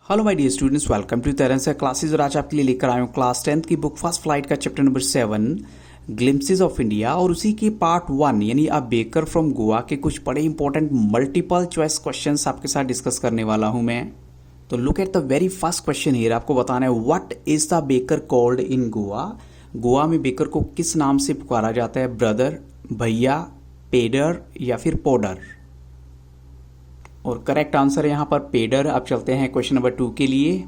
Hello my dear students, welcome to तरंस classes. और आज आपके लिए लेकर आया हूँ क्लास 10th की बुक फर्स्ट फ्लाइट का chapter number 7 glimpses of India और उसी की पार्ट 1 यानी अ बेकर फ्रॉम गोवा के कुछ बड़े इंपॉर्टेंट मल्टीपल चॉइस क्वेश्चंस आपके साथ डिस्कस करने वाला हूँ मैं। तो look at the very first question here. आपको बताना है what is the baker called in Goa. Goa में बेकर को किस नाम से पुकारा जाता है? ब्रदर, भैया, पेडर या फिर पोडर। और करेक्ट आंसर है यहाँ पर पेडर। अब चलते हैं क्वेश्चन नंबर 2 के लिए।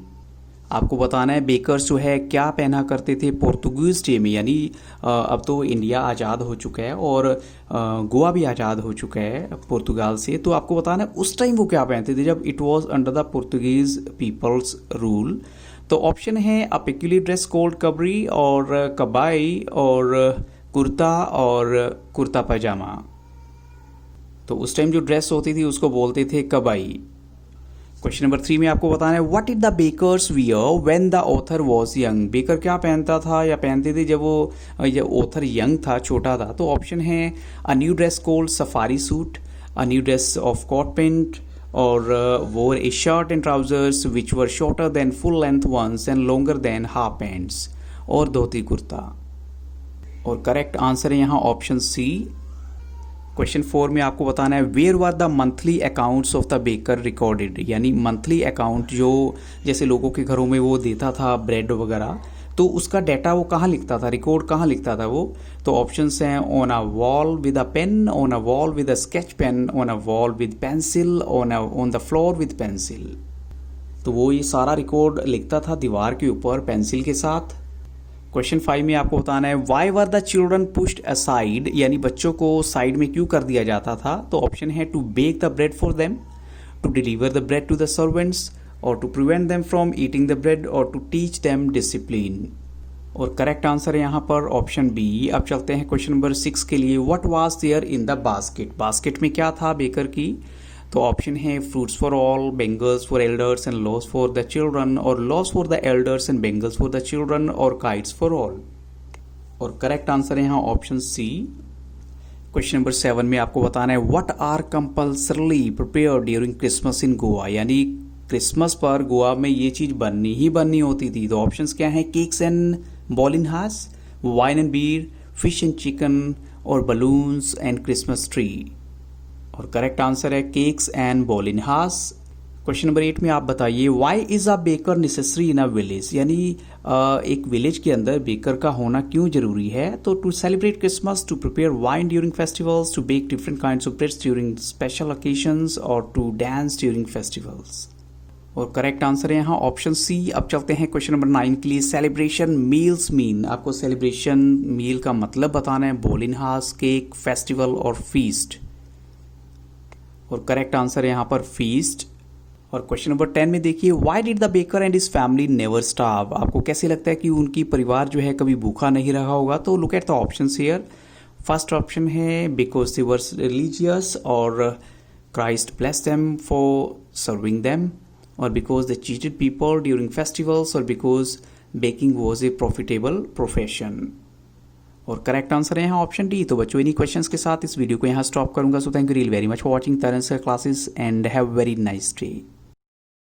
आपको बताना है बेकर्स जो है क्या पहना करते थे पोर्तुगीज डे में, यानी अब तो इंडिया आज़ाद हो चुका है और गोवा भी आज़ाद हो चुका है पुर्तगाल से। तो आपको बताना है उस टाइम वो क्या पहनते थे जब it was under the Portuguese people's rule. तो ऑप्शन है अ पेक्यूलियर ड्रेस कोल्ड कबरी और कबाई और कुर्ता और कुर्ता पैजामा। तो उस टाइम जो ड्रेस होती थी उसको बोलते थे कबाई। क्वेश्चन नंबर 3 में आपको बताना है what did the bakers wear when the author was young. Baker क्या पहनता था या पहनते थे जब वो ऑथर यंग था, छोटा था? तो ऑप्शन है a new dress called safari suit, a new dress of coat pant और wore a shirt and trousers which were shorter than full length ones and longer than half pants, और धोती कुर्ता। और correct answer है यहाँ option C. Question 4 में आपको बताना है where were the monthly accounts of the baker recorded, यानी monthly account जो जैसे लोगों के घरों में वो देता था ब्रेड वगैरह, तो उसका डाटा वो कहाँ लिखता था, रिकॉर्ड कहाँ लिखता था वो? तो ऑप्शंस हैं on a wall with a pen, on a wall with a sketch pen, on a wall with pencil, on the floor with pencil. तो वो ये सारा रिकॉर्ड लिखता था दीवार के ऊपर पेंसिल के साथ। क्वेश्चन 5 में आपको बताना है why were the children pushed aside, यानी बच्चों को साइड में क्यों कर दिया जाता था? तो ऑप्शन है to bake the bread for them, to deliver the bread to the servants, और to prevent them from eating the bread, और टू टीच देम डिसिप्लिन। और करेक्ट आंसर है यहाँ पर ऑप्शन बी। अब चलते हैं क्वेश्चन नंबर 6 के लिए। What was there in the basket. Basket में क्या था बेकर की? तो ऑप्शन है fruits for all, bangles for elders and loaves for the children, और loaves for the elders and bangles for the children, और काइट्स फॉर ऑल। और correct answer है यहाँ ऑप्शन सी। क्वेश्चन नंबर 7 में आपको बताना है what are compulsorily prepare during Christmas in Goa, यानी क्रिसमस पर गोवा में ये चीज बननी ही बननी होती थी। तो ऑप्शंस क्या हैं? केक्स एंड बॉलिनहास, wine and beer, fish and chicken, और बलून्स एंड क्रिसमस ट्री। और करेक्ट आंसर है केक्स एंड बॉलिनहास। क्वेश्चन नंबर 8 में आप बताइए why is a baker necessary in a village, यानी एक विलेज के अंदर बेकर का होना क्यों जरूरी है? तो to celebrate Christmas, to prepare wine during festivals, to bake different kinds of breads during special occasions, और टू डांस ड्यूरिंग फेस्टिवल्स। और करेक्ट आंसर है यहाँ ऑप्शन सी। अब चलते हैं क्वेश्चन नंबर 9 के लिए। सेलिब्रेशन मील्स मीन, आपको सेलिब्रेशन मील का मतलब बताना है। बॉलिनहास, केक, फेस्टिवल और फीस्ट। और करेक्ट आंसर है यहाँ पर फीस्ट। और क्वेश्चन नंबर 10 में देखिए why did the baker and his family never starve. आपको कैसे लगता है कि उनकी परिवार जो है कभी भूखा नहीं रहा होगा? तो look at the options here. First option है बिकॉज दे वर रिलीजियस, और Christ bless them for serving them, और because they cheated people during festivals, और because baking was a profitable profession. और करेक्ट आंसर है यहाँ option D. तो बच्चों इन्हीं क्वेश्चंस के साथ इस वीडियो को यहाँ स्टॉप करूंगा। So thank you really very much for watching तरंस classes and have very nice day.